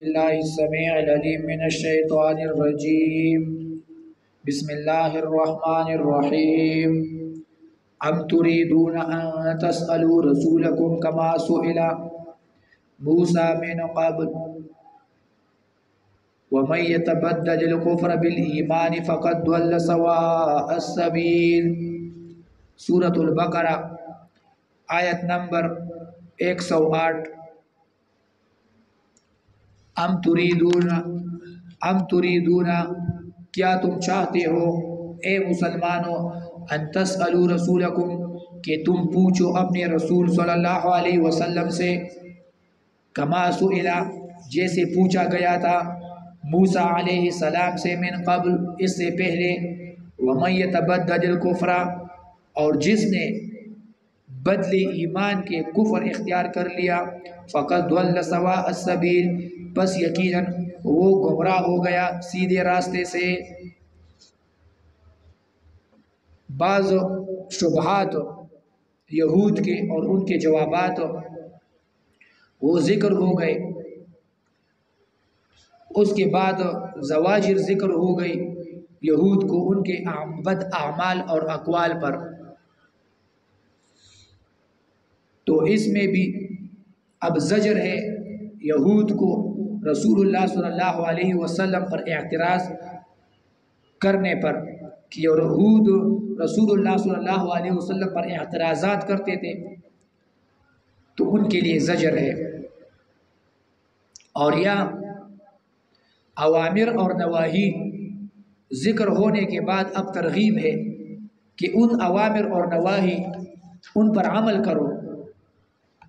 اللہ السمیع العلیم من الشیطان الرجیم بسم اللہ الرحمن الرحیم ام تريدون ان تسألوا رسولكم كما سئل موسى من قبل ومن يتبدل الكفر بالایمان فقد ضل سواء السبیل۔ سورۃ البقرہ آیت نمبر 108۔ ام تریدون کیا تم چاہتے ہو اے مسلمانوں ان تسألوا رسولکم کہ تم پوچھو اپنے رسول صلی اللہ علیہ وسلم سے کما سئل جیسے پوچھا گیا تھا موسیٰ علیہ السلام سے من قبل اس سے پہلے ومن یتبدل الکفر اور جس نے بدلے ایمان کے کفر اختیار کر لیا فقد ضل سواء السبیل بس یقیناً وہ گمراہ ہو گیا سیدھے راستے سے۔ بعض شبہات یہود کے اور ان کے جوابات وہ ذکر ہو گئے، اس کے بعد زواجر ذکر ہو گئی یہود کو ان کے بد اعمال اور اقوال پر۔ تو اس میں بھی اب زجر ہے یہود کو رسول اللہ صلی اللہ علیہ وسلم پر اعتراض کرنے پر کہ یہود رسول اللہ صلی اللہ علیہ وسلم پر اعتراضات کرتے تھے، تو ان کے لیے زجر ہے۔ اور یا اوامر اور نواہی ذکر ہونے کے بعد اب ترغیب ہے کہ ان اوامر اور نواہی ان پر عمل کرو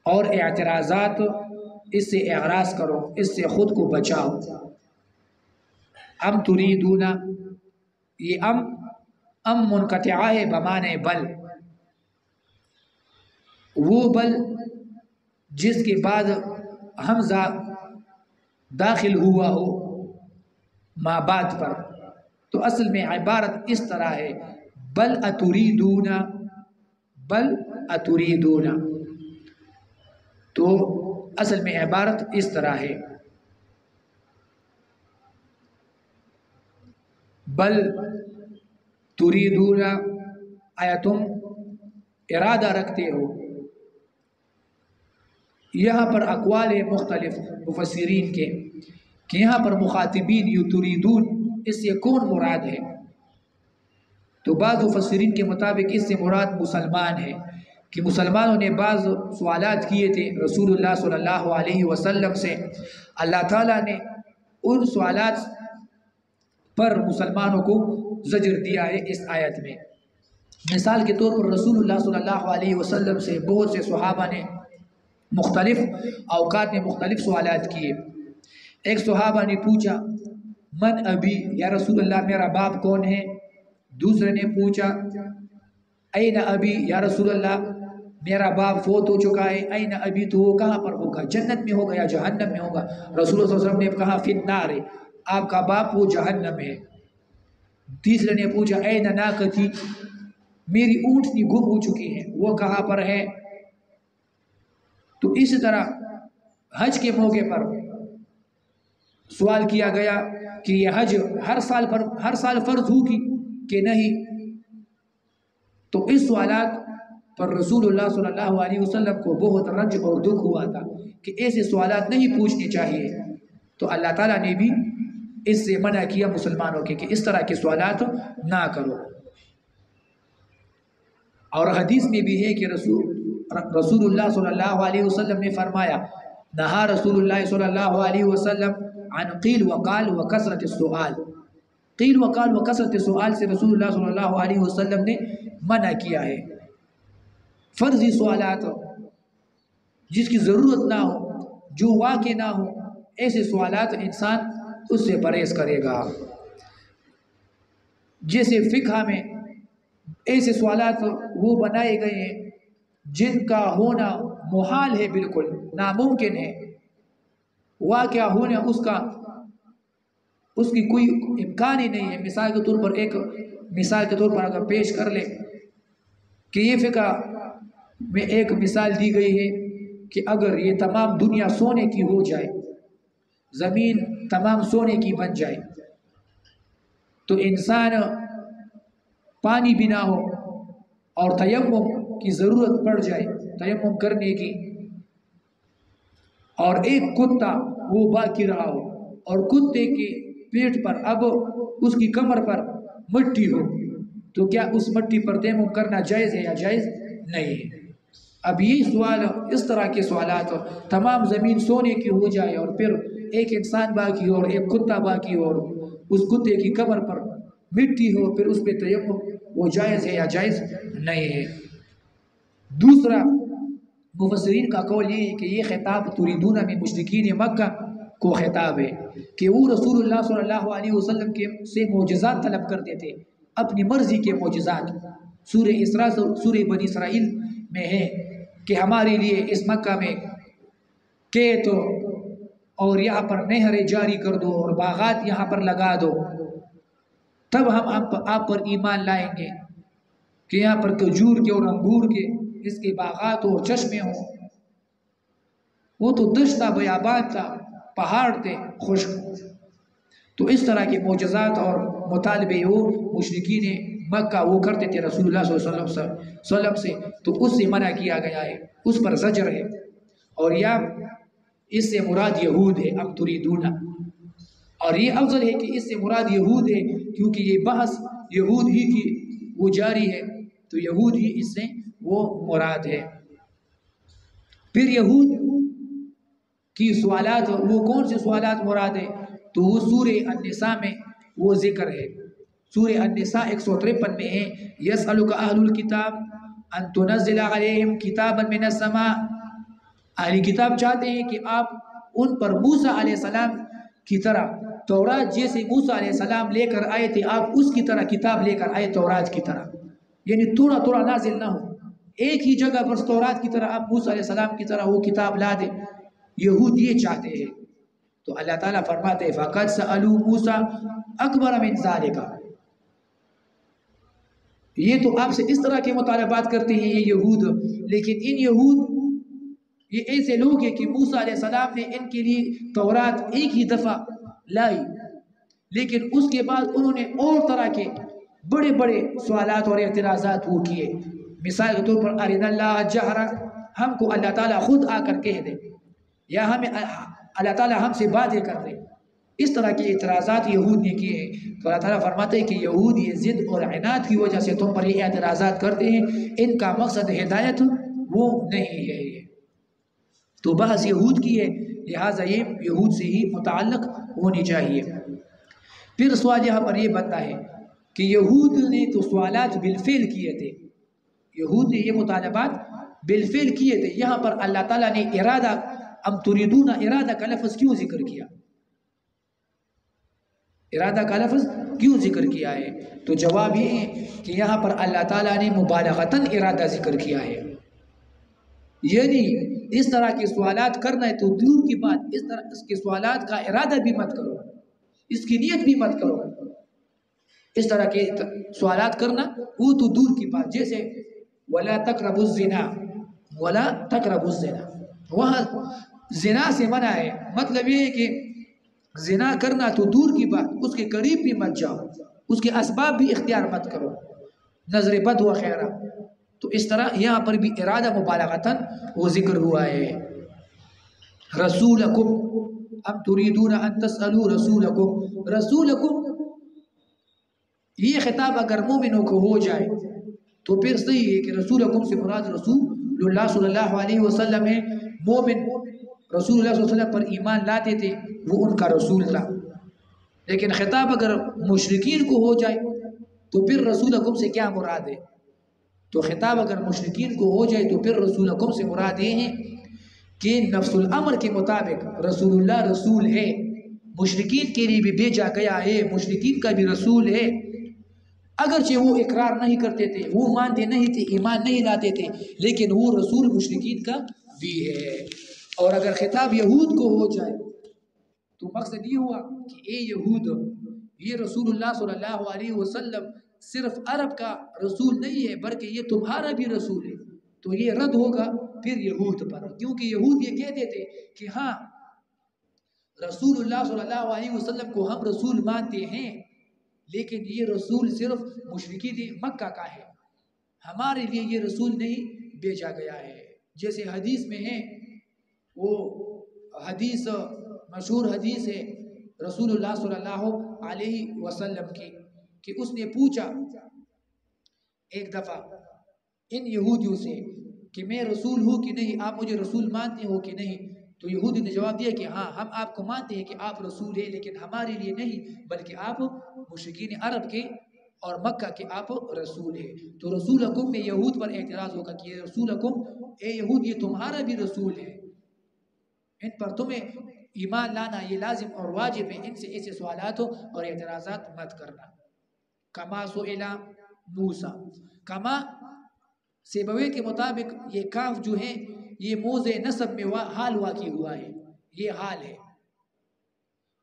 اور اعتراضات اس سے اعراض کرو، اس سے خود کو بچاؤ۔ ام تریدون یہ ام منقطعہ ہے بمعنی بل، وہ بل جس کے بعد حمزہ داخل ہوا ہو ما بعد پر، تو اصل میں عبارت اس طرح ہے بل اتریدون، بل اتریدون، تو اصل میں عبارت اس طرح ہے بل تریدون آیا تم ارادہ رکھتے ہو۔ یہاں پر اقوال مختلف مفسرین کے کہ یہاں پر مخاطبین یو تریدون اس سے کون مراد ہے، تو بعض مفسرین کے مطابق اس سے مراد مسلمان ہے کہ مسلمانوں نے بعض سوالات کیے تھے رسول اللہ صلی اللہ علیہ وسلم سے، اللہ تعالیٰ نے ان سوالات پر مسلمانوں کو زجر دیا ہے اس آیت میں۔ مثال کے طور پر رسول اللہ صلی اللہ علیہ وسلم سے بہت سے صحابہ نے مختلف اوقات میں مختلف سوالات کیے۔ ایک صحابہ نے پوچھا من ابی یا رسول اللہ میرا باپ کون ہے، دوسرے نے پوچھا این ابی یا رسول اللہ میرا باپ فوت ہو چکا ہے، این ابی تو وہ کہاں پر ہوگا، جنت میں ہوگا یا جہنم میں ہوگا، رسول اللہ صلی اللہ علیہ وسلم نے کہا فی النار، آپ کا باپ وہ جہنم ہے۔ تیسرے نے پوچھا این ناقتی میری اونٹنی گم ہو چکی ہے، وہ کہاں پر ہے۔ تو اسی طرح حج کے موقع پر سوال کیا گیا کہ یہ حج ہر سال فرض ہوگی کہ نہیں، تو اس سوالات پر رسول اللہ صلی اللہ علیہ وسلم کو بہت رنج اور دکھ ہوا تھا کہ ایسے سوالات نہیں پوچھنے چاہیے، تو اللہ تعالیٰ نے بھی اس سے منع کیا مسلمانوں کے کہ اس طرح کے سوالات نہ کرو۔ اور حدیث میں بھی ہے کہ رسول اللہ صلی اللہ علیہ وسلم نے فرمایا نہا رسول اللہ صلی اللہ علیہ وسلم عن قیل وقال وکثرت السؤال، قیل وقال وکثرت السؤال سے رسول اللہ صلی اللہ علیہ وسلم نے منع کیا ہے۔ فرضی سوالات جس کی ضرورت نہ ہو، جو واقع نہ ہو، ایسے سوالات انسان اس سے پرہیز کرے گا۔ جیسے فقہ میں ایسے سوالات وہ بنائے گئے ہیں جن کا ہونا محال ہے، بالکل ناممکن ہے، واقعہ ہونا اس کی کوئی امکان ہی نہیں ہے۔ مثال کے طور پر اگر پیش کر لے کہ یہ فقہ میں ایک مثال دی گئی ہے کہ اگر یہ تمام دنیا سونے کی ہو جائے زمین تمام سونے کی بن جائے تو انسان پانی بھی نہ ہو اور تیمم کی ضرورت پڑ جائے تیمم کرنے کی، اور ایک کتا وہ باقی رہا ہو اور کتے کے پیٹ پر اب اس کی کمر پر مٹی ہو، تو کیا اس مٹی پر تیمم کرنا جائز ہے یا جائز نہیں ہے؟ اب یہ سوال، اس طرح کے سوالات، تمام زمین سونے کی ہو جائے اور پھر ایک انسان باقی ہو اور ایک کتا باقی ہو اور اس کتے کی کمر پر مٹی ہو، پھر اس پہ تیمم وہ جائز ہے یا جائز نہیں ہے؟ دوسرا مفسرین کا قول یہ ہے کہ یہ خطاب تریدون میں مشرکین مکہ کو خطاب ہے کہ وہ رسول اللہ صلی اللہ علیہ وسلم کے سے معجزات طلب کرتے تھے، اپنی مرضی کے معجزات۔ سورہ اسراء سورہ بنی اسرائیل میں ہے کہ ہمارے لیے اس مکہ میں کھیت اور یہاں پر نہریں جاری کر دو اور باغات یہاں پر لگا دو، تب ہم آپ پر ایمان لائیں گے کہ یہاں پر کھجور کے اور انگور کے اس کے باغات اور چشمے ہوں۔ وہ تو دشت تھا، بیابان تھا، پہاڑ تھے خشک۔ تو اس طرح کے معجزات اور مطالبے وہ مشرکین مکہ وہ کرتے تھے رسول اللہ صلی اللہ علیہ وسلم سے، تو اس سے منع کیا گیا ہے، اس پر زجر ہے۔ اور یا اس سے مراد یہود ہے، اب تریدون، اور یہ افضل ہے کہ اس سے مراد یہود ہے کیونکہ یہ بحث یہود ہی کی وہ جاری ہے، تو یہود ہی اس سے وہ مراد ہے۔ پھر یہود کی سوالات، وہ کون سے سوالات مراد ہے؟ تو وہ سورہ النساء میں وہ ذکر ہے، سورہ النساء 153 میں ہے، یسألک اہل الکتاب ان تنزل علیہم کتابا من السماء۔ اہل کتاب چاہتے ہیں کہ آپ ان پر موسیٰ علیہ السلام کی طرح، تورات جیسے موسیٰ علیہ السلام لے کر آئے تھے، آپ اس کی طرح کتاب لے کر آئے تورات کی طرح، یعنی تھوڑا تھوڑا نازل نہ ہو، ایک ہی جگہ پر تورات کی طرح آپ موسیٰ علیہ السلام کی طرح وہ کتاب لا دیں۔ یہود یہ چاہتے ہیں، تو اللہ تعالیٰ فرماتے ہیں فَقَدْ سَأَلُوا مُوسَىٰ أَكْبَرَ مِنْ ذَلِكَ۔ یہ تو آپ سے اس طرح کے مطالبات کرتے ہیں یہ یہود، لیکن ان یہود یہ ایسے لوگ ہیں کہ موسیٰ علیہ السلام نے ان کے لیے تورات ایک ہی دفعہ لائی، لیکن اس کے بعد انہوں نے اور طرح کے بڑے بڑے سوالات اور اعتراضات وہ کیے۔ مثال کے طور پر ارنا اللہ جہرا، ہم کو اللہ تعالیٰ خود آ کر کہہ دے، یا ہمیں اللہ تعالیٰ ہم سے باتیں کر دے، اس طرح کے اعتراضات یہود نے کیے ہیں۔ تو اللہ تعالیٰ فرماتے ہیں کہ یہود یہ ضد اور عناد کی وجہ سے تم پر یہ اعتراضات کرتے ہیں، ان کا مقصد ہدایت وہ نہیں ہے۔ تو بحث یہود کی ہے، لہٰذا یہ یہود سے ہی متعلق ہونی چاہیے۔ پھر سوال یہاں پر یہ بنتا ہے کہ یہود نے تو سوالات بالفعل کیے تھے، یہود نے یہ مطالبات بالفعل کیے تھے، یہاں پر اللہ تعالیٰ نے ارادہ، ام تریدون، ارادہ کا لفظ کیوں ذکر کیا؟ ارادہ کا لفظ کیوں ذکر کیا ہے؟ تو جواب یہ ہے کہ یہاں پر اللہ تعالیٰ نے مبالغتاً ارادہ ذکر کیا ہے، یعنی اس طرح کے سوالات کرنا ہے تو دور کی بات، اس طرح اس کے سوالات کا ارادہ بھی مت کرو، اس کی نیت بھی مت کرو، اس طرح کے سوالات کرنا وہ تو دور کی بات۔ جیسے وَلَا تَقْرَبُوا الزِّنَا، وَلَا تَقْرَبُوا الزِّنَا، وہاں زنا سے منع ہے، مطلب یہ ہے کہ زنا کرنا تو دور کی بات، اس کے قریب بھی مت جاؤ، اس کے اسباب بھی اختیار مت کرو، نظر بد وغیرہ۔ تو اس طرح یہاں پر بھی ارادہ مبالغتاً وہ ذکر ہوا ہے۔ رسولکم ام تریدون ان تسألوا رسولکم، رسولکم یہ خطاب اگر مومنوں کو ہو جائے تو پھر صحیح ہے کہ رسولکم سے مراد رسول اللہ صلی اللہ علیہ وسلم ہے، مومن رسول اللہ صلی اللہ علیہ وسلم پر ایمان لاتے تھے وہ ان کا رسول تھا۔ لیکن خطاب اگر مشرکین کو ہو جائے تو پھر رسولکم سے کیا مراد ہے؟ تو خطاب اگر مشرکین کو ہو جائے تو پھر رسولکم سے مراد یہ ہے کہ نفس الامر کے مطابق رسول اللہ رسول ہے، مشرکین کے لیے بھی بھیجا گیا ہے، مشرکین کا بھی رسول ہے، اگرچہ وہ اقرار نہیں کرتے تھے، وہ مانتے نہیں تھے، ایمان نہیں لاتے تھے، لیکن وہ رسول مشرکین کا بھی ہے۔ اور اگر خطاب یہود کو ہو جائے تو مقصد یہ ہوا کہ اے یہود، یہ رسول اللہ صلی اللہ علیہ وسلم صرف عرب کا رسول نہیں ہے بلکہ یہ تمہارا بھی رسول ہے، تو یہ رد ہوگا پھر یہود پر، کیونکہ یہود یہ کہتے تھے کہ ہاں رسول اللہ صلی اللہ علیہ وسلم کو ہم رسول مانتے ہیں، لیکن یہ رسول صرف مشرکین مکہ کا ہے، ہمارے لیے یہ رسول نہیں بھیجا گیا ہے۔ جیسے حدیث میں ہے، وہ حدیث مشہور حدیث ہے رسول اللہ صلی اللہ علیہ وسلم کی، کہ اس نے پوچھا ایک دفعہ ان یہودیوں سے کہ میں رسول ہوں کہ نہیں، آپ مجھے رسول مانتے ہو کہ نہیں؟ تو یہودی نے جواب دیا کہ ہاں، ہم آپ کو مانتے ہیں کہ آپ رسول ہیں، لیکن ہمارے لیے نہیں، بلکہ آپ مشرکین عرب کے اور مکہ کے آپ رسول ہیں۔ تو رسولکم میں یہود پر اعتراض ہوگا کہ یہ رسولکم، اے یہود یہ تمہارا بھی رسول ہے، ان پر تمہیں ایمان لانا یہ لازم اور واجب ہے، ان سے ایسے سوالات اور اعتراضات مت کرنا۔ کما سئل موسیٰ، کما سیبوی کے مطابق یہ کاف جو ہے یہ موضع نصب میں حال واقع ہوا ہے، یہ حال ہے،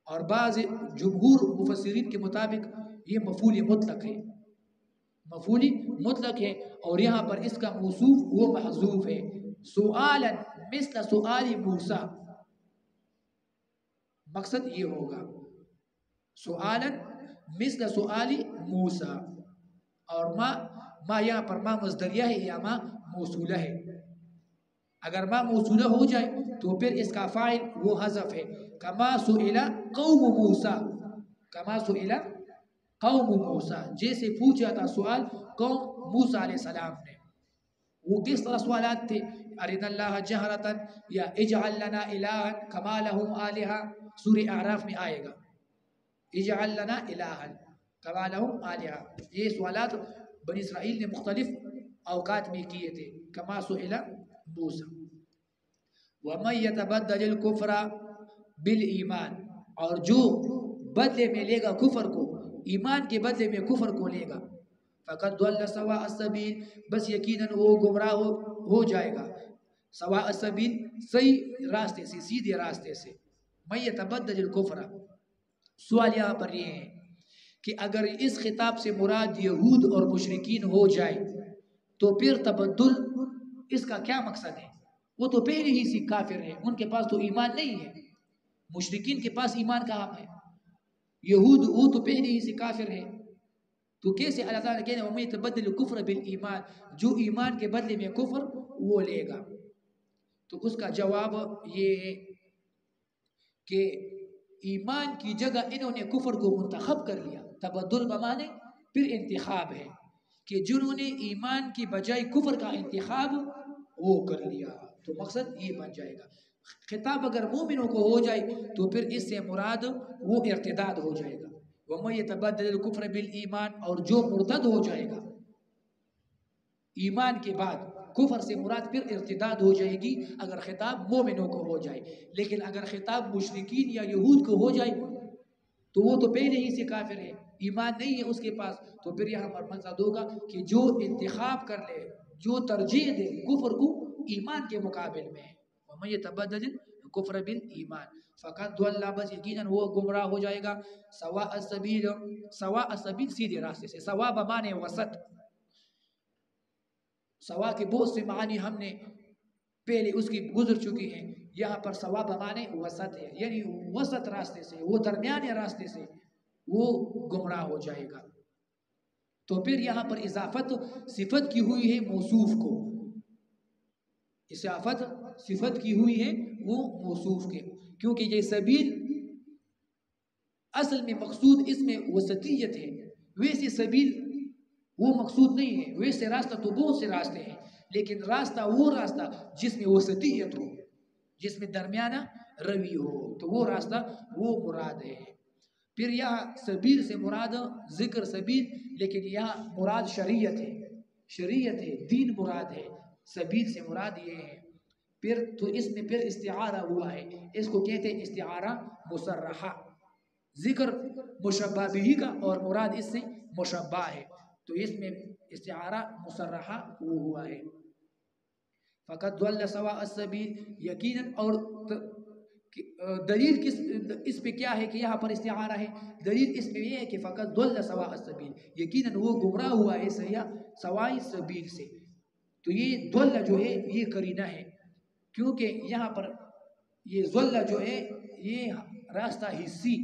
اور بعض جمہور مفسرین کے مطابق یہ مفعول مطلق ہے، مفعول مطلق ہے، اور یہاں پر اس کا موصوف وہ محذوف ہے، سؤالا مثل سؤال موسیٰ، مقصد یہ ہوگا سؤالا مثل سؤال موسیٰ، اور ما یہاں پر ما مصدریہ ہے یا ما موصولہ ہے، اگر ما موصولہ ہو جائے تو پھر اس کا فاعل وہ حذف ہے، کما سئل قوم موسیٰ، کما سئل قوم موسیٰ، جیسے پوچھا تھا سوال قوم موسیٰ علیہ السلام نے۔ وہ کس طرح سوالات تھے؟ ارنا اللہ جہرتا یا اجعل لنا الہا کما لہم آلہا، سورہ اعراف میں آئے گا، اجعل لنا الہا کما لہم آلہا، یہ سوالات بنی اسرائیل نے مختلف اوقات میں کیے تھے، کما سئل موسیٰ۔ وَمَن يَتَبَدَّلِ الْكُفْرَ بِالْإِيمَانِ، اور جو بدلے میں لے گا کفر کو، ایمان کے بدلے میں کفر کو لے گا، فَقَدْ ضَلَّ سَوَاءَ السَّبِيلِ، بس یقیناً وہ گمراہ ہو جائے گا، سواء السبیل صحیح راستے سے، سیدھے راستے سے۔ مَن يَتَبَدَّلِ الْكُفْرَ، سوال یہاں پر یہ ہے کہ اگر اس خطاب سے مراد یہود اور مشرکین ہو جائے تو پھر تبدل اس کا کیا مقصد ہے؟ وہ تو پہلے ہی سے کافر ہیں، ان کے پاس تو ایمان نہیں ہے، مشرکین کے پاس ایمان کہاں ہے؟ یہود وہ تو پہلے ہی سے کافر ہیں، تو کیسے اللہ تعالیٰ کہنے وَمَن يَتَبَدَّلِ الْكُفْرَ بِالْإِيمَانِ، جو ایمان کے بدلے میں کفر وہ لے گا؟ تو اس کا جواب یہ ہے کہ ایمان کی جگہ انہوں نے کفر کو منتخب کر لیا، تبدل بمانے پھر انتخاب ہے، کہ جنہوں نے ایمان کی بجائے کفر کا انتخاب وہ کر لیا، تو مقصد یہ بن جائے گا۔ خطاب اگر مومنوں کو ہو جائے تو پھر اس سے مراد وہ ارتداد ہو جائے گا، وَمَن يَتَبَدَّلِ الْكُفْرَ بِالْإِيمَانِ، اور جو مرتد ہو جائے گا ایمان کے بعد، کفر سے مراد پھر ارتداد ہو جائے گی اگر خطاب مومنوں کو ہو جائے، لیکن اگر خطاب مشرکین یا یہود کو ہو جائے تو وہ تو پہلے ہی سے کافر ہے، ایمان نہیں ہے اس کے پاس، تو پھر یہاں پر مقصد ہوگا کہ جو انتخاب کر لے، جو ترجیح دے کفر کو ایمان کے مقابل میں، وَمَن يَتَبَدَّلِ الْكُفْرَ بِالْإِيمَانِ فَقَدْ ضَلَّ، بس یقیناً وہ گمراہ ہو جائے گا، سواء السبیل، سواء السبیل سیدھے راستے سے، سواء بمانے وسط، سوا کے بہت سے معنی ہم نے پہلے اس کی گزر چکی ہیں، یہاں پر سوا بمانے وسط ہے، یعنی وسط راستے سے، وہ درمیانے راستے سے وہ گمراہ ہو جائے گا۔ تو پھر یہاں پر اضافت صفت کی ہوئی ہے موصوف کو، اضافت صفت کی ہوئی ہے وہ موصوف کے، کیونکہ یہ سبیل اصل میں مقصود اس میں وسطیت ہے، ویسے سبیل وہ مقصود نہیں ہے، ویسے راستہ تو بہت سے راستے ہیں، لیکن راستہ وہ راستہ جس میں وسطیت ہو، جس میں درمیانہ روی ہو، تو وہ راستہ وہ مراد ہے۔ پھر یہاں سبیل سے مراد ذکر سبیل، لیکن یہاں مراد شریعت ہے، شریعت ہے، دین مراد ہے، سبیل سے مراد یہ ہے۔ پھر تو اس میں پھر استعارہ ہوا ہے، اس کو کہتے ہیں استعارہ مصرحہ، ذکر مشبہ بھی کا اور مراد اس سے مشبہ ہے، تو اس میں استعارہ مصرحہ وہ ہوا ہے۔ فقط ضل سواء السبیل، یقیناً، اور دلیل اس پہ کیا ہے کہ یہاں پر استعارہ ہے؟ دلیل اس میں یہ ہے کہ فقط ضل سواء السبیل، یقیناً وہ گمراہ ہوا ہے سواء السبیل سے، تو یہ ضل جو ہے یہ قرینہ ہے، کیونکہ یہاں پر یہ ضل جو ہے یہ راستہ حصی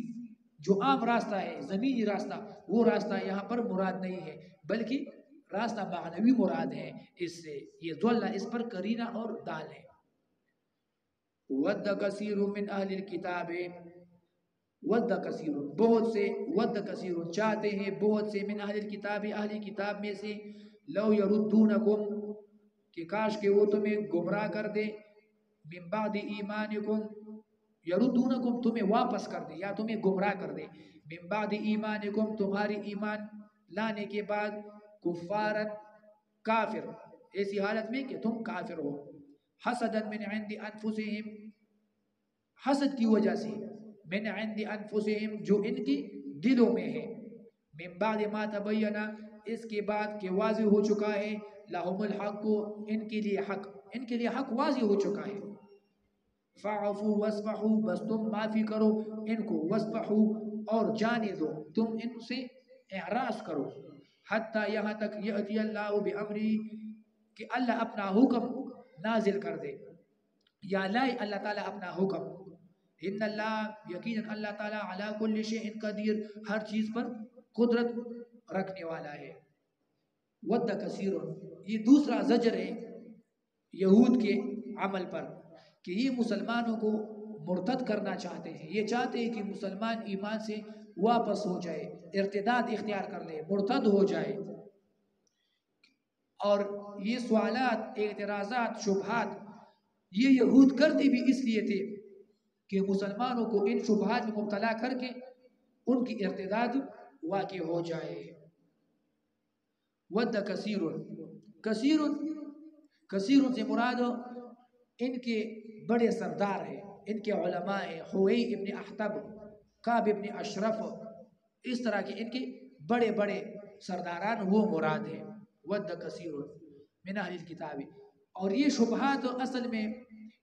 جو عام راستہ ہے زمینی راستہ وہ راستہ یہاں پر مراد نہیں ہے بلکہ راستہ معنوی مراد ہے اس سے یہ ضل اس پر کرینہ اور دال ہے ود کثیر من اہل الکتاب ود کثیر بہت سے ود کثیر چاہتے ہیں بہت سے من اہل الکتاب اہل کتاب میں سے لو یردونکم کہ کاش کہ وہ تمہیں گمراہ کر دے من بعد ایمانکم یردونکم تمہیں واپس کر دے یا تمہیں گمراہ کر دے من بعد ایمانکم تمہاری ایمان لانے کے بعد کفارن کافر ایسی حالت میں کہ تم کافر ہو حسدا من عند انفسہم حسد کی وجہ سے من عند انفسہم جو ان کی دلوں میں ہے من بعد ما تبینہ اس کے بعد کہ واضح ہو چکا ہے لہم الحق ان کے لیے حق واضح ہو چکا ہے فاعفوا واصفحوا بس تم معافی کرو ان کو واصفحوا اور جانے دو تم ان سے اعراض کرو حتی یہاں تک یأتی اللہ بامری کہ اللہ اپنا حکم نازل کر دے یا لائے اللہ تعالیٰ اپنا حکم ان اللہ یقینا اللہ تعالیٰ علی کل شیء قدیر ہر چیز پر قدرت رکھنے والا ہے ود کثیر یہ دوسرا زجر ہے یہود کے عمل پر کہ یہ مسلمانوں کو مرتد کرنا چاہتے ہیں یہ چاہتے ہیں کہ مسلمان ایمان سے واپس ہو جائے ارتداد اختیار کر لے مرتد ہو جائے اور یہ سوالات اعتراضات شبہات یہ یہود کرتے بھی اس لیے تھے کہ مسلمانوں کو ان شبہات میں مبتلا کر کے ان کی ارتداد واقع ہو جائے ود کثیر کثیر کثیر سے مراد ان کے بڑے سردار ہیں ان کے علماء ہیں حوی ابن احتب کعب ابن اشرف اس طرح کے ان کے بڑے بڑے سرداران وہ مراد ہیں ود کثیر من اہل الکتاب اور یہ شبہات اصل میں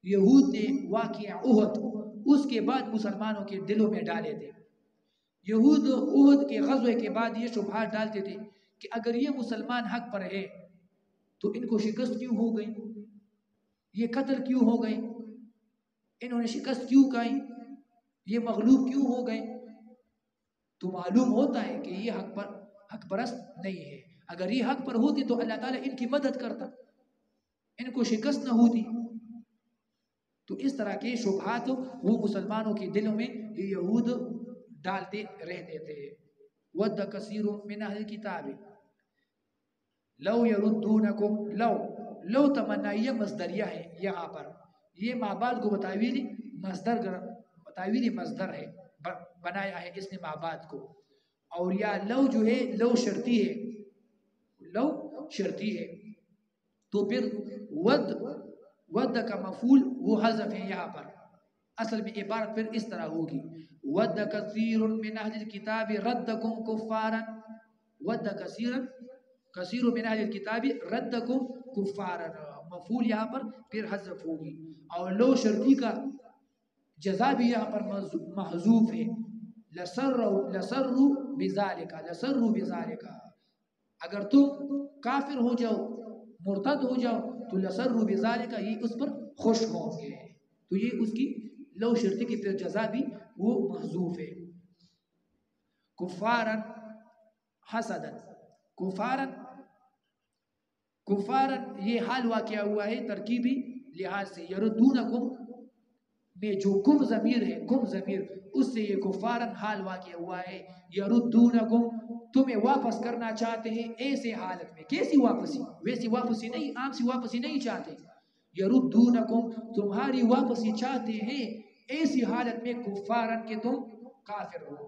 یہود نے واقعہ احد اس کے بعد مسلمانوں کے دلوں میں ڈالے تھے یہود احد کے غزوے کے بعد یہ شبہات ڈالتے تھے کہ اگر یہ مسلمان حق پر ہے تو ان کو شکست کیوں ہو گئی یہ قتل کیوں ہو گئے انہوں نے شکست کیوں کھائی یہ مغلوب کیوں ہو گئے تو معلوم ہوتا ہے کہ یہ حق پرست نہیں ہے اگر یہ حق پر ہوتی تو اللہ تعالیٰ ان کی مدد کرتا ان کو شکست نہ ہوتی تو اس طرح کے شبہات وہ مسلمانوں کے دلوں میں یہ یہود ڈالتے رہتے تھے ود کثیر من اہل الکتاب لو یردونکم لو تمنا یہ مصدریہ ہے یہاں پر یہ ما بعد کو بتاویلی مصدر ہے بنایا ہے اس نے ما بعد کو اور یا لو جو ہے لو شرطی ہے تو پھر ود کا مفعول وہ حذف ہے یہاں پر اصل میں عبارت پھر اس طرح ہوگی ود کثیر من اہل الکتاب ردکم کفارا ود کثیر من اہل الکتاب ردکم کفارا مفعول یہاں پر پھر حذف ہوگی اور لو شرطی کا جزا بھی یہاں پر محذوف ہے لسروا بذالک اگر تم کافر ہو جاؤ مرتد ہو جاؤ تو لسروا بذالک یہ اس پر خوش ہوں گے تو یہ اس کی لو شرطی کی پھر جزا بھی وہ محذوف ہے کفارا حسدا کفارا یہ حال واقعہ ہوا ہے ترکیبی لحاظ سے یردونکم میں جو کم ضمیر ہے کم ضمیر اس سے یہ کفارن حال واقع ہوا ہے یردونکم تمہیں واپس کرنا چاہتے ہیں ایسے حالت میں کیسی واپسی ویسی واپسی نہیں عام سی واپسی نہیں چاہتے یردونکم تمہاری واپسی چاہتے ہیں ایسی حالت میں کفارن کہ تم کافر ہو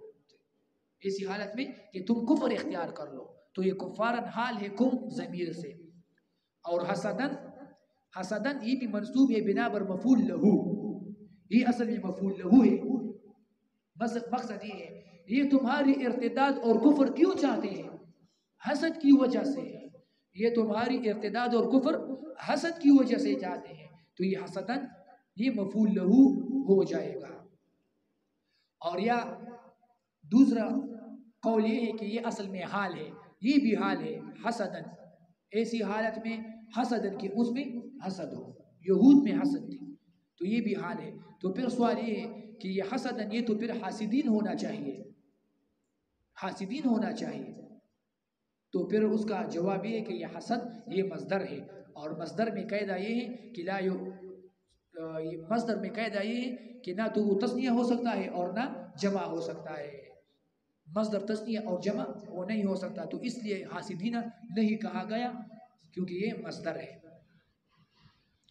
ایسی حالت میں کہ تم کفر اختیار کر لو تو یہ کفارن حال ہے کم ضمیر سے اور حسدن یہ بھی منصوب ہے بنا بر مفعول لہو یہ اصل میں مفعول لہو ہے مقصد یہ ہے یہ تمہاری ارتداد اور کفر کیوں چاہتے ہیں حسد کی وجہ سے یہ تمہاری ارتداد اور کفر حسد کی وجہ سے چاہتے ہیں تو یہ حسدن یہ مفعول لہو ہو جائے گا اور یا دوسرا قول یہ ہے کہ یہ اصل میں حال ہے یہ بھی حال ہے حسدن ایسی حالت میں حسدن کی اس میں حسد ہو یہود میں حسد تھی تو یہ بھی حال ہے. تو پھر سوال یہ ہے کہ یہ حسدن، یہ تو پھر حاسدین ہونا چاہیے، حاسدین ہونا چاہیے. تو پھر اس کا جواب یہ ہے کہ یہ حسد یہ مصدر ہے، اور مصدر میں قاعدہ یہ ہے کہ مصدر میں قاعدہ یہ ہے کہ نہ تو وہ تثنیہ ہو سکتا ہے اور نہ جمع ہو سکتا ہے. مصدر تثنیہ اور جمع وہ نہیں ہو سکتا، تو اس لیے حاسدینہ نہیں کہا گیا کیونکہ یہ مصدر ہے.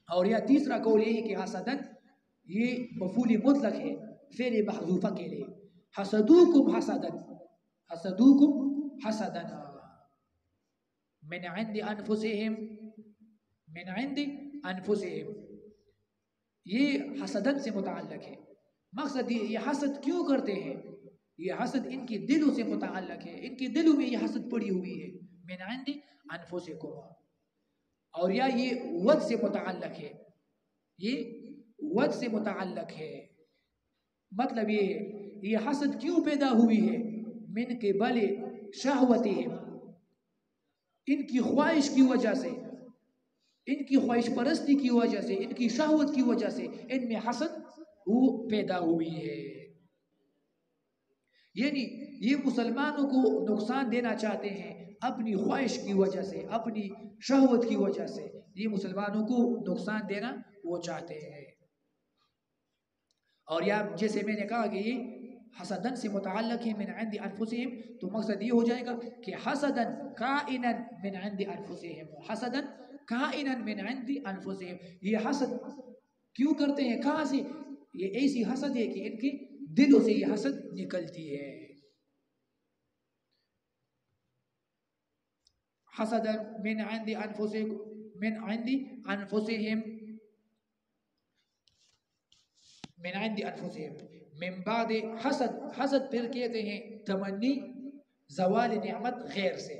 اور یہ تیسرا قول یہ ہے کہ حسدن یہ مفعول مطلق ہے فعل محذوفہ کے لیے. حسدوکم حسدن، حسدوکم حسدن من عند انفسهم، من عند انفسهم، یہ حسدن سے متعلق ہے. مقصد یہ حسد کیوں کرتے ہیں؟ یہ حسد ان کے دلوں سے متعلق ہے، ان کے دلوں میں یہ حسد پڑی ہوئی ہے. من عند انفسکم، اور یا یہ ود سے متعلق ہے، یہ ود سے متعلق ہے. مطلب یہ ہے یہ حسد کیوں پیدا ہوئی ہے؟ من کے بل شہوتہم، ان کی خواہش کی وجہ سے، ان کی خواہش پرستی کی وجہ سے، ان کی شہوت کی وجہ سے ان میں حسد وہ پیدا ہوئی ہے. یعنی یہ مسلمانوں کو نقصان دینا چاہتے ہیں اپنی خواہش کی وجہ سے، اپنی شہوت کی وجہ سے، یہ مسلمانوں کو نقصان دینا وہ چاہتے ہیں. اور یا جیسے میں نے کہا کہ یہ حسدن سے متعلق ہے من عند انفسهم، تو مقصد یہ ہو جائے گا کہ حسدن کائنا من عند انفسهم، حسدن کائنا من عند انفسهم. یہ حسد کیوں کرتے ہیں؟ کہاں سے؟ یہ ایسی حسد ہے کہ ان کے دلوں سے یہ حسد نکلتی ہے. حسدن من عند انفسهم، من عند انفسهم، من عند انفسهم، من بعد حسد. حسد پھر کہتے ہیں تمنی زوال نعمت غیر سے.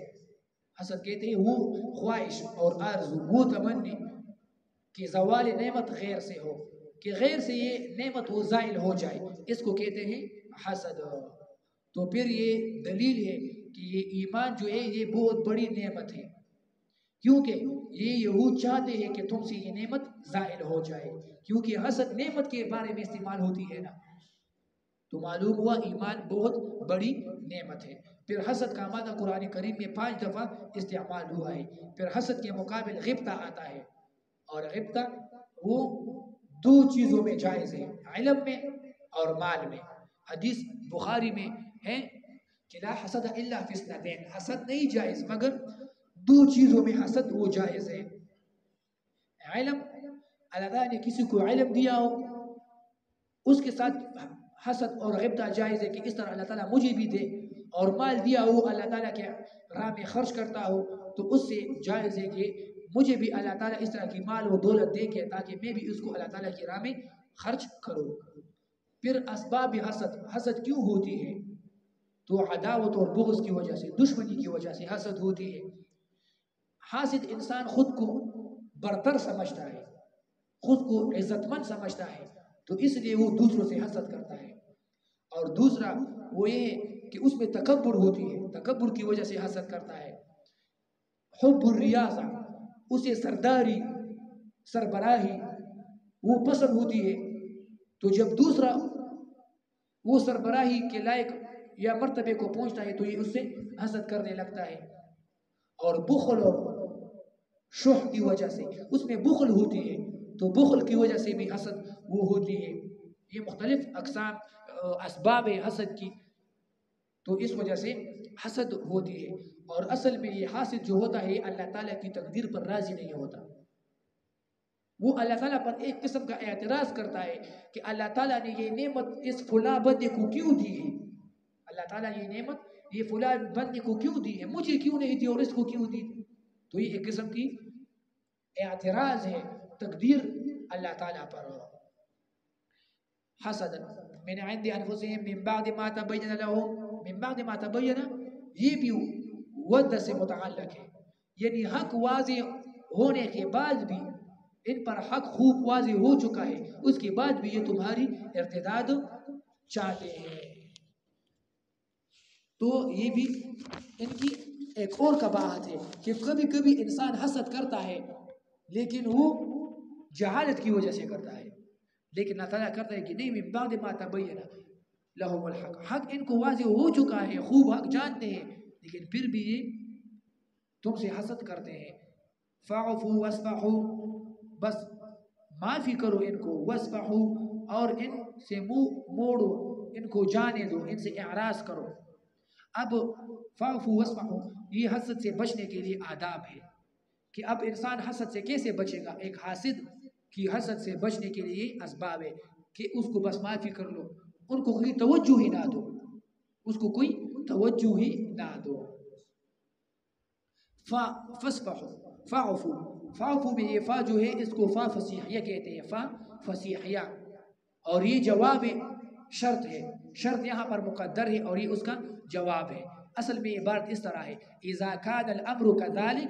حسد کہتے ہیں وہ خواہش اور آرزو، وہ تمنی کہ زوال نعمت غیر سے ہو، کہ غیر سے یہ نعمت وہ زائل ہو جائے، اس کو کہتے ہیں حسد. تو پھر یہ دلیل ہے کہ یہ ایمان جو ہے یہ بہت بڑی نعمت ہے، کیونکہ یہ یہود چاہتے ہیں کہ تم سے یہ نعمت زائل ہو جائے، کیونکہ حسد نعمت کے بارے میں استعمال ہوتی ہے نا. تو معلوم ہوا ایمان بہت بڑی نعمت ہے. پھر حسد کا معنی قرآن کریم میں 5 دفعہ استعمال ہوا ہے. پھر حسد کے مقابل غبطہ آتا ہے، اور غبطہ وہ 2 چیزوں میں جائز ہے، علم میں اور مال میں. حدیث بخاری میں ہے کہ لا حسد الا فی اثنتین، حسد نہیں جائز مگر 2 چیزوں میں حسد وہ جائز ہے. علم، اللہ تعالیٰ نے کسی کو علم دیا ہو اس کے ساتھ حسد اور غبطہ جائز ہے کہ اس طرح اللہ تعالیٰ مجھے بھی دے. اور مال دیا ہو اللہ تعالیٰ کے راہ میں خرچ کرتا ہو تو اس سے جائز ہے کہ مجھے بھی اللہ تعالیٰ اس طرح کی مال و دولت دے کے تاکہ میں بھی اس کو اللہ تعالیٰ کی راہ میں خرچ کروں. پھر اسباب حسد، حسد کیوں ہوتی ہے؟ تو عداوت اور بغض کی وجہ سے، دشمنی کی وجہ سے حسد ہوتی ہے. حاسد انسان خود کو برتر سمجھتا ہے، خود کو عزت مند سمجھتا ہے، تو اس لیے وہ دوسروں سے حسد کرتا ہے. اور دوسرا وہ یہ ہے کہ اس میں تکبر ہوتی ہے، تکبر کی وجہ سے حسد کرتا ہے. حب الریاضہ، اسے سرداری، سربراہی وہ پسند ہوتی ہے، تو جب دوسرا وہ سربراہی کے لائق یا مرتبے کو پہنچتا ہے تو یہ اس سے حسد کرنے لگتا ہے. اور بخل اور شح کی وجہ سے اس میں بخل ہوتی ہے، تو بخل کی وجہ سے بھی حسد وہ ہوتی ہے. یہ مختلف اقسام اسباب ہے حسد کی، تو اس وجہ سے حسد ہوتی ہے. اور اصل میں یہ حاسد جو ہوتا ہے اللہ تعالیٰ کی تقدیر پر راضی نہیں ہوتا، وہ اللہ تعالیٰ پر ایک قسم کا اعتراض کرتا ہے کہ اللہ تعالیٰ نے یہ نعمت اس فلاں بندے کو کیوں دی ہے، اللہ تعالیٰ یہ نعمت یہ فلاں بندے کو کیوں دی ہے، مجھے کیوں نہیں دی اور اس کو کیوں دی. تو یہ ایک قسم کی اعتراض ہے تقدیر اللہ تعالیٰ پر. حسد من عند انفسهم من بعد ما تبین لهم، من بعد ما تبین یہ بھی ود سے متعلق ہے، یعنی حق واضح ہونے کے بعد بھی ان پر حق خوب واضح ہو چکا ہے، اس کے بعد بھی یہ تمہاری ارتداد چاہتے ہیں. تو یہ بھی ان کی ایک اور قباحت ہے کہ کبھی کبھی انسان حسد کرتا ہے لیکن وہ جہالت کی وجہ سے کرتا ہے. لیکن اللہ تعالیٰ کرتا ہے کہ نہیں، من بعد ما تبین لہم الحق، حق ان کو واضح ہو چکا ہے، خوب حق جانتے ہیں، لیکن پھر بھی یہ تم سے حسد کرتے ہیں۔ فاعفوا واصفحوا، بس معافی کرو ان کو، واصفحوا، اور ان سے منہ موڑو، ان کو جانے دو، ان سے اعراض کرو۔ اب فاعفوا واصفحوا یہ حسد سے بچنے کے لیے آداب ہے کہ اب انسان حسد سے کیسے بچے گا۔ ایک حاسد کی حسد سے بچنے کے لیے اسباب ہے کہ اس کو بس معافی کر لو، ان کو کوئی توجہ ہی نہ دو، اس کو کوئی توجہ ہی نہ دو۔ فاصفحوا، فاعفوا میں یہ فا جو ہے اس کو فا فصیحیہ کہتے ہیں، فا فصیحیہ، اور یہ جواب شرط ہے، شرط یہاں پر مقدر ہے اور یہ اس کا جواب ہے۔ اصل میں عبارت اس طرح ہے، اذا كان الامر كذلك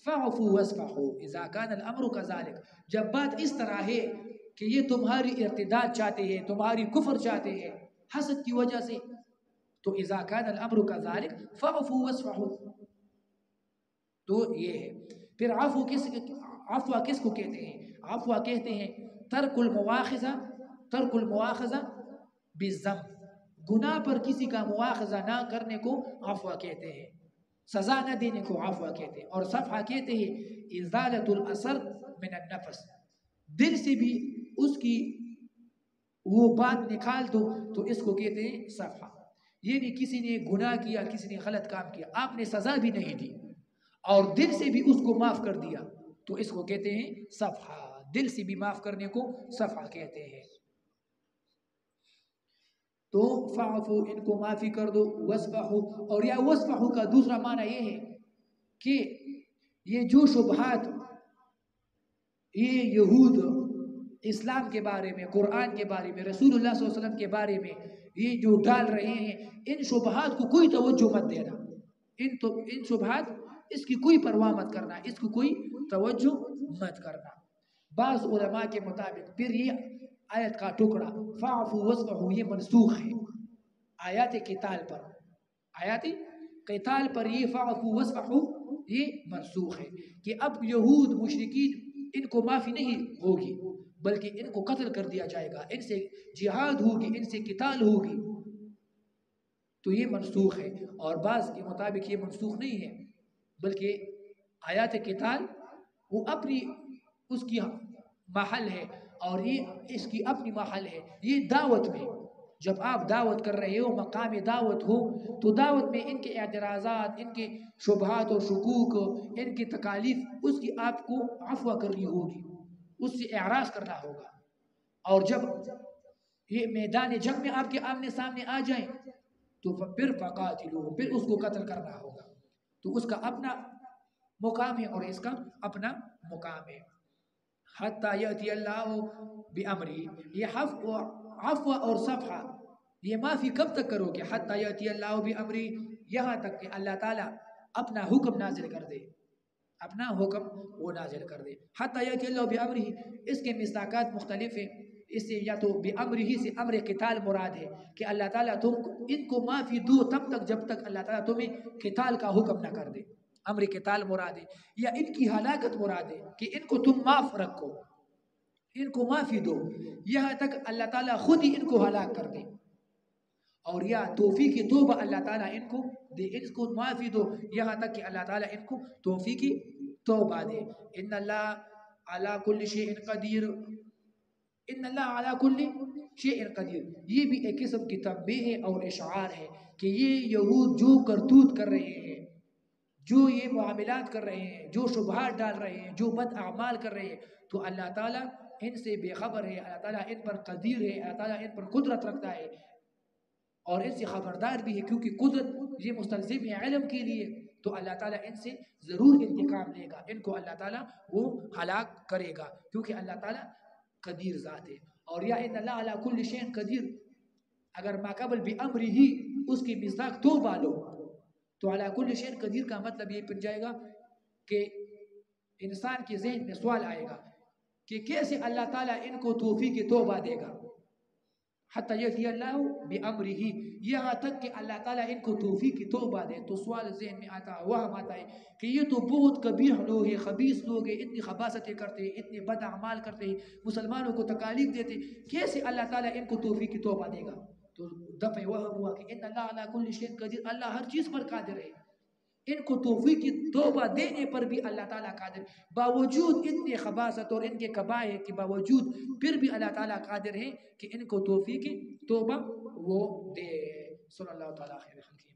فاعفوا واصفحوا، اذا كان الامر كذلك، جب بات اس طرح ہے کہ یہ تمہاری ارتداد چاہتے ہیں، تمہاری کفر چاہتے ہیں حسد کی وجہ سے، تو اذا كان الامر كذلك فاعفوا واصفحوا، تو یہ ہے۔ پھر عفو کس کو کہتے ہیں؟ عفو کہتے ہیں ترک المواخذہ بالذنب، گناہ پر کسی کا مواخذہ نہ کرنے کو عفو کہتے ہیں، سزا نہ دینے کو عفو کہتے ہیں۔ اور صفحہ کہتے ہیں ازالۃ الاثر من النفس، دل سے بھی اس کی وہ بات نکال دو تو اس کو کہتے ہیں صفحہ۔ یعنی کسی نے گناہ کیا، کسی نے غلط کام کیا، آپ نے سزا بھی نہیں دی اور دل سے بھی اس کو معاف کر دیا تو اس کو کہتے ہیں صفحہ، دل سے بھی معاف کرنے کو صفحہ کہتے ہیں۔ تو فاعفو ان کو معافی کر دو، واصفحو، اور یا واصفحو کا دوسرا معنی یہ ہے کہ یہ جو شبہات یہ یہود اسلام کے بارے میں، قرآن کے بارے میں، رسول اللہ صلی اللہ علیہ وسلم کے بارے میں یہ جو ڈال رہے ہیں، ان شبہات کو کوئی توجہ مت دینا، ان شبہات اس کی کوئی پرواہ مت کرنا، اس کو کوئی توجہ مت کرنا۔ بعض علماء کے مطابق پھر یہ آیت کا ٹکڑا فاعفوا واصفحوا یہ منسوخ ہے آیات قتال پر، آیات قتال پر یہ فاعفوا واصفحوا یہ منسوخ ہے کہ اب یہود مشرکین ان کو معافی نہیں ہوگی بلکہ ان کو قتل کر دیا جائے گا، ان سے جہاد ہوگی، ان سے قتال ہوگی، تو یہ منسوخ ہے۔ اور بعض کے مطابق یہ منسوخ نہیں ہے بلکہ آیات قتال وہ اپنی اس کی محل ہے اور یہ اس کی اپنی محل ہے۔ یہ دعوت میں جب آپ دعوت کر رہے ہو، مقام دعوت ہو، تو دعوت میں ان کے اعتراضات، ان کے شبہات اور شکوک، ان کی تکالیف، اس کی آپ کو عفو کرنی ہوگی، اس سے اعراض کرنا ہوگا۔ اور جب یہ میدان جنگ میں آپ کے آمنے سامنے آ جائیں تو پھر فقاتلو، پھر اس کو قتل کرنا ہوگا، تو اس کا اپنا مقام ہے اور اس کا اپنا مقام ہے۔ حتی یأتی اللہ بامری، یہ عفو اور صفحہ یہ معافی کب تک کرو گے؟ حتی یأتی اللہ بامری، یہاں تک کہ اللہ تعالیٰ اپنا حکم نازل کر دے، اپنا حکم وہ نازل کر دے۔ حتی یأتی اللہ بامری، اس کے مصداقات مختلف ہیں، اس سے یا تو بامرہ سے امر قتال مراد ہے کہ اللہ تعالیٰ تم ان کو معافی دو تب تک جب تک اللہ تعالیٰ تمہیں قتال کا حکم نہ کر دے، امر قتال مراد ہے، یا ان کی ہلاکت مراد ہے کہ ان کو تم معاف رکھو، ان کو معافی دو یہاں تک اللہ تعالیٰ خود ہی ان کو ہلاک کر دے، اور یا توفیق توبہ اللہ تعالیٰ ان کو دے، ان کو معافی دو یہاں تک کہ اللہ تعالیٰ ان کو توفیق توبہ دے۔ ان اللہ علی کل شیء قدیر، ان اللہ علی کل شیء قدیر، یہ بھی ایک قسم کی تنبیہ ہے اور اشعار ہے کہ یہ یہود جو کرتوت کر رہے ہیں، جو یہ معاملات کر رہے ہیں، جو شبہات ڈال رہے ہیں، جو بد اعمال کر رہے ہیں، تو اللہ تعالیٰ ان سے بے خبر ہے، اللہ تعالیٰ ان پر قدیر ہے، اللہ تعالیٰ ان پر قدرت رکھتا ہے اور ان سے خبردار بھی ہے، کیونکہ قدرت یہ مستلزم ہے علم کے لیے، تو اللہ تعالیٰ ان سے ضرور انتقام لے گا، ان کو اللہ تعالیٰ وہ ہلاک کرے گا کیونکہ اللہ تعالیٰ قدیر ذات ہے۔ اور یا ان اللہ علی کل شیء قدیر، اگر ما قبل بامرہ ہی اس کی مصداق توبہ لو تو علی کل شیء قدیر کا مطلب یہ بن جائے گا کہ انسان کے ذہن میں سوال آئے گا کہ کیسے اللہ تعالیٰ ان کو توفیق توبہ دے گا، حتی یأتی اللہ بامرہ، یہاں تک کہ اللہ تعالیٰ ان کو توفیق کی توبہ دے۔ تو سوال ذہن میں آتا ہے، وہم آتا ہے کہ یہ تو بہت قبیح لوگ ہیں، خبیث لوگ ہیں، اتنی خباثتیں کرتے ہیں، اتنے بد اعمال کرتے ہیں، مسلمانوں کو تکالیف دیتے ہیں، کیسے اللہ تعالیٰ ان کو توفیق کی توبہ دے گا؟ تو دفع وہم ہوا کہ ان اللہ علی کل شیء قدیر، اللہ ہر چیز پر قادر ہے۔ ان کو توفیق کی توبہ دینے پر بھی اللہ تعالیٰ قادر، باوجود اتنے خباثت اور ان کے قبائح کے باوجود پھر بھی اللہ تعالیٰ قادر ہے کہ ان کو توفیق کی توبہ وہ دے۔ صلی اللہ تعالیٰ خیر خلقہ۔